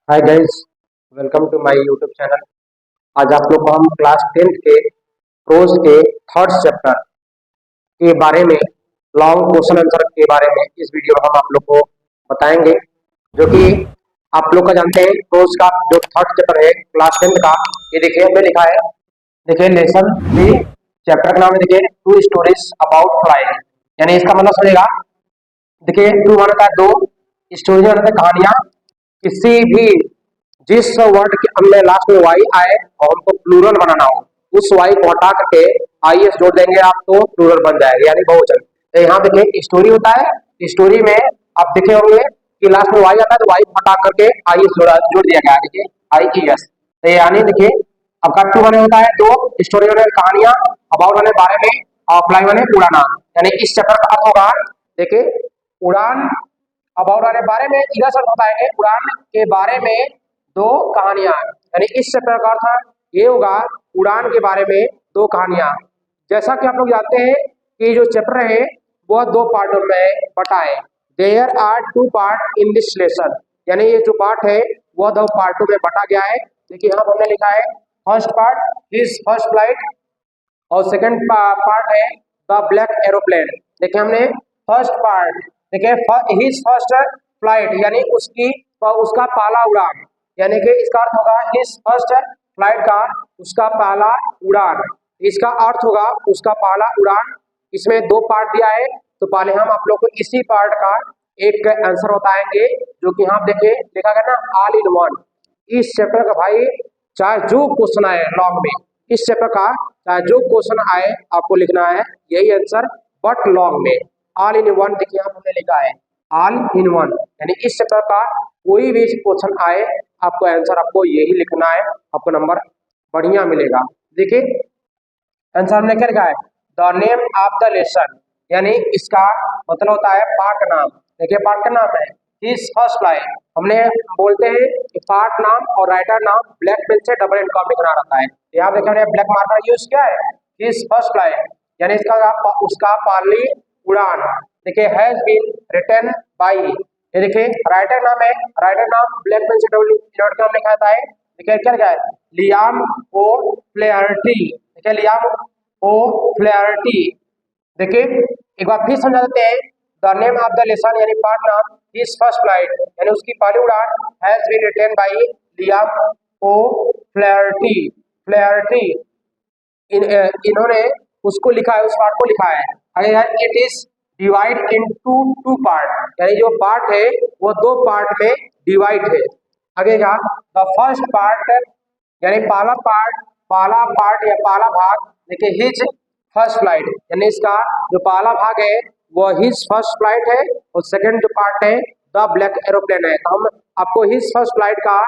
Hi guys, welcome to my YouTube channel. आज आप लोग को हम क्लास 10th के प्रोज के थर्ड चैप्टर के बारे में लॉन्ग क्वेश्चन आंसर के बारे में इस वीडियो में हम आप लोग को बताएंगे, जो कि आप लोग का जानते हैं प्रोज का जो थर्ड चैप्टर है क्लास 10th का। ये देखिए हमने लिखा है, देखिए लेसन 3 चैप्टर का नाम है, देखिए टू स्टोरीज अबाउट फ्लाइंग। यानी इसका मतलब सुनेगा, देखिए टू माना था दो, स्टोरी माना था कहानियां, किसी भी जिस वर्ड के अंदर लास्ट में वाई आए और हमको प्लूरल बनाना हो, उस वाई को हटा करके आई एस जोड़ देंगे आप, तो प्लूरल बन जाएगा यानी बहुवचन। तो यहाँ देखिए स्टोरी होता है, स्टोरी में आप देखे होंगे कि लास्ट में वाई आता है तो वाई को हटा करके आई एस जोड़ दिया गया, देखिए आई ई एस। तो यानी देखिए आपका टू माने होता है दो, स्टोरी माने कहानियां, अबाउट माने बारे में, और फ्लाई माने उड़ाना। यानी इस चैप्टर का अर्थ होगा, देखिए उड़ान अबाउट वाले बारे में, इधर से बताएंगे उड़ान के बारे में दो कहानियां। यानी इस चैप्टर का अर्थ ये होगा उड़ान के बारे में दो कहानियां। जैसा कि आप लोग जानते हैं कि जो चैप्टर है वह दो पार्टों में बटा है। There are two part in this lesson, यानी ये जो पार्ट है वह दो पार्टों में बटा गया है। देखिए यहाँ हमने लिखा है first part his first flight, और सेकंड पार्ट है द ब्लैक एरोप्लेन। देखिए हमने फर्स्ट पार्ट, देखिए हिज फर्स्ट फ्लाइट यानी उसकी उसका पहला उड़ान, यानी कि इसका अर्थ होगा हिज फर्स्ट फ्लाइट का उसका पहला उड़ान। इसका अर्थ होगा उसका पहला उड़ान। इसमें दो पार्ट दिया है, तो पहले हम आप लोग को इसी पार्ट का एक आंसर बताएंगे, जो कि यहाँ देखिए लिखा गया ना ऑल इन वन। इस चैप्टर का भाई चाहे जो क्वेश्चन आए लॉन्ग में, इस चैप्टर का चाहे जो क्वेश्चन आए आपको लिखना है यही आंसर, बट लॉन्ग में ऑल इन वन। देखिए यहाँ हमने लिखा है ऑल इन वन, यानी इस चैप्टर का कोई भी क्वेश्चन आए आपको आंसर आपको यही लिखना है, आपको नंबर बढ़िया मिलेगा। देखिए आंसर हमने क्या लिखा है, the name of the lesson, यानी इसका मतलब होता है पार्ट नाम। देखिए पार्ट का नाम है हिज फर्स्ट फ्लाइट। हमने बोलते हैं कि पार्ट नाम और राइटर नाम ब्लैक पेन से डबल एंड कॉम लिखना रहता है। यहाँ देखिए हमने ब्लैक मार्कर यूज किया है, हिज फर्स्ट फ्लाइट यानी इसका उसका पहली उड़ान। देखिए हैज बीन रिटन बाई, ये देखिए राइटर नाम है, राइटर नाम ब्लैक पेन से डबल एंड कॉम लिखा जाता है। देखिए क्या लिखा है, लियाम ओ फ्लेयर्टी। देखिए लियाम ओ फ्लेयर्टी। देखिए एक बार फिर समझा देते हैं, the name of the lesson यानी पार्ट नाम हिज फर्स्ट फ्लाइट यानी उसकी पहली उड़ान has been written by Liam O Flaherty. Flaherty इन्होंने उसको लिखा है, उस पार्ट को लिखा है। अगर it is divide into two part, यानी जो पार्ट है वो दो पार्ट में डिवाइड है। आगे का द फर्स्ट पार्ट यानी पहला पार्ट या पहला भाग, देखिए हिज फर्स्ट फ्लाइट यानी इसका जो पहला भाग है वो हिज फर्स्ट फ्लाइट है, और सेकंड जो पार्ट है द ब्लैक एरोप्लेन है। तो हम आपको हिज फर्स्ट फ्लाइट का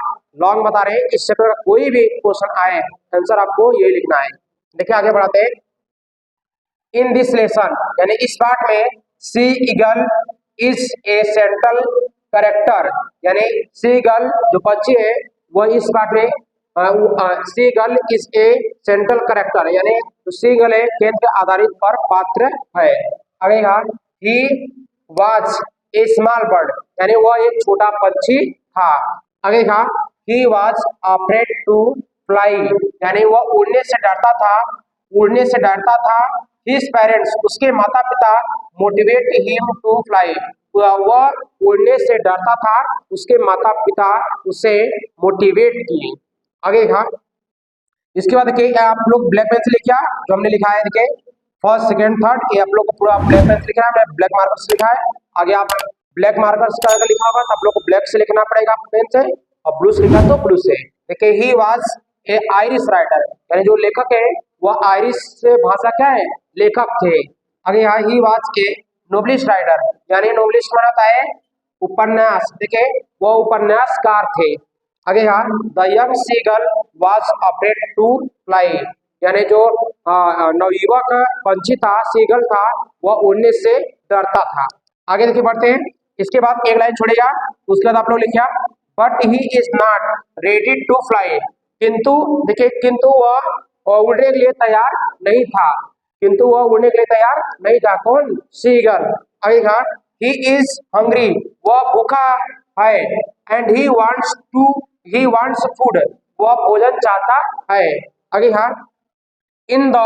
लॉन्ग बता रहे हैं। इस चैप्टर का कोई भी क्वेश्चन आए आंसर आपको यही लिखना है। देखिए आगे बढ़ाते हैं, इन दिस लेसन यानी इस पार्ट में sea eagle is a central character, यानी सी ईगल जो पक्षी है वो इस पार्ट में sea eagle is a central character, यानी जो सी ईगल है केंद्र आधारित पर पात्र है। आगे कहा he was a small bird, यानी वह एक छोटा पक्षी था। आगे कहा he was afraid to fly, यानी वह उड़ने से डरता था, उड़ने से डरता था। हिज पेरेंट्स उसके माता पिता मोटिवेट हिम टू फ्लाई, वह उड़ने से डरता था, उसके माता पिता उसे मोटिवेट किए। आगे कहा इसके बाद देखिए आप लोग ब्लैक पेन से लिखा जो हमने लिखा है, देखिए फर्स्ट सेकंड थर्ड ये आप लोग को पूरा ब्लैक पेन से लिखना है, मैंने ब्लैक मार्कर से लिखा है। आगे आप ब्लैक मार्कर का अगर लिखा होगा तो आप लोग को ब्लैक से लिखना पड़ेगा पेन से, और ब्लू से लिखा तो ब्लू से। देखिए ही वाज ए आयरिश राइटर, यानी जो लेखक है वह आयरिश भाषा क्या है लेखक थे। आगे यहाँ he was a novelist writer, यानी नोबलिस्ट माना है उपन्यास, देखिए वो उपन्यासकार थे। आगे यहाँ the young seagull was afraid to fly, यानी जो नवयुवक पंछी था सीगल था वह उड़ने से डरता था। आगे देखिए बढ़ते हैं, इसके बाद एक लाइन छोड़ेगा, उसके बाद आप लोग लिखिए but he is not ready to fly, किंतु देखिए किंतु वह उड़ने के लिए तैयार नहीं था, किंतु वह उड़ने के लिए तैयार नहीं था। कौन, सीगल। आगे कहा ही इज हंग्री, वह भूखा है एंड ही वांट्स फूड, वह भोजन चाहता है। आगे हाँ, in the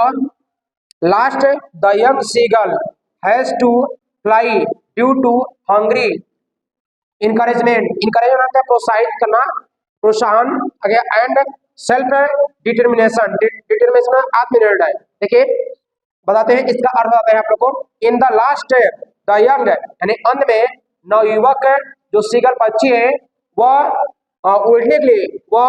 last the young seagull has to fly due to hungry. Encouragement होता है प्रोत्साहित करना, प्रोत्साहन। एंड सेल्फ डिटर्मिनेशन, डिटर्मिनेशन आत्मनिर्णय। देखिए बताते हैं, इसका अर्थ बताते हैं आप लोग को। इन द लास्ट द यंग यानी अंत में नवयुवक जो सीगल पक्षी है वह उड़ने के लिए वह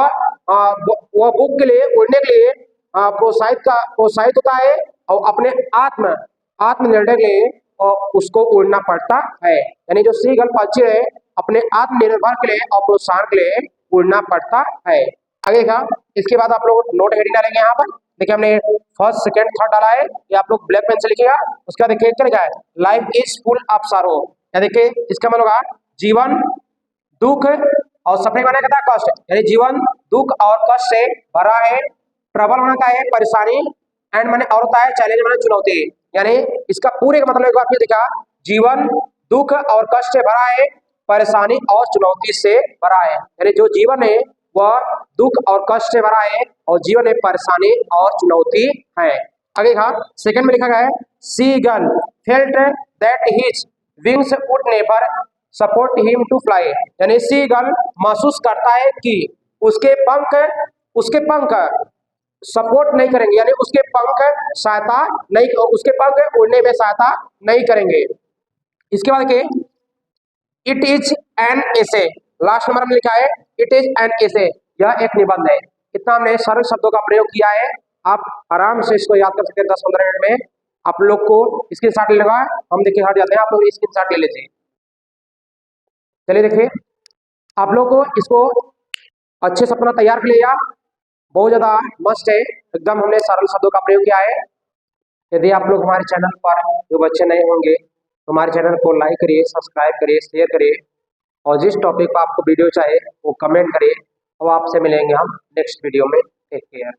बुक के लिए उड़ने के लिए प्रोत्साहित होता है और अपने आत्मनिर्णय के लिए और उसको उड़ना पड़ता है। यानी जो सीगल पक्षी है अपने आत्मनिर्भर के लिए और प्रोत्साहन के लिए उड़ना पड़ता है। आगे का इसके बाद आप लोग नोट हेडिंग डालेंगे यहाँ पर। देखिए हमने फर्स्ट सेकंड थर्ड डाला है, ये आप लोग ब्लैक पेन से लिखिएगा। उसके बाद देखिए क्या लिखा है, life is full of serow. या देखिए इसका मतलब होगा जीवन दुख और सफरिंग माने कहता है कष्ट, यानी जीवन दुख और कष्ट से भरा है। प्रबल होना का है परेशानी, एंड माने और होता है चैलेंज माने चुनौती। यानी इसका पूरे का मतलब एक बार फिर देखा, जीवन दुख और कष्ट से भरा है, परेशानी और चुनौती से भरा है। यानी जो जीवन है वह दुख और कष्ट से भरा है और जीवन में परेशानी और चुनौती है। आगे का सेकंड में लिखा गया है, seagull felt that his wings would never support him to fly. यानी सीगल महसूस करता है कि उसके पंख सपोर्ट नहीं करेंगे, यानी उसके पंख सहायता नहीं, उसके पंख उड़ने में सहायता नहीं करेंगे। इसके बाद के it is an essay, last number में लिखा है इट इज एन एसे, यह एक निबंध है। इतना हमने सरल शब्दों का प्रयोग किया है, आप आराम से इसको याद कर सकते हैं 10-15 मिनट में। आप लोग को स्क्रीनशॉट ले लगा, हम देखिए हट जाते हैं, आप लोग स्क्रीनशॉट ले लीजिए। चलिए देखिए आप लोग को इसको अच्छे से अपना तैयार कर लिया, बहुत ज्यादा मस्त है एकदम। हमने सरल शब्दों का प्रयोग किया है। यदि आप लोग हमारे चैनल पर जो बच्चे नए होंगे तो हमारे चैनल को लाइक करिए, सब्सक्राइब करिए, शेयर करिए, और जिस टॉपिक पर आपको वीडियो चाहिए वो कमेंट करिए। और आपसे मिलेंगे हम नेक्स्ट वीडियो में। Take care.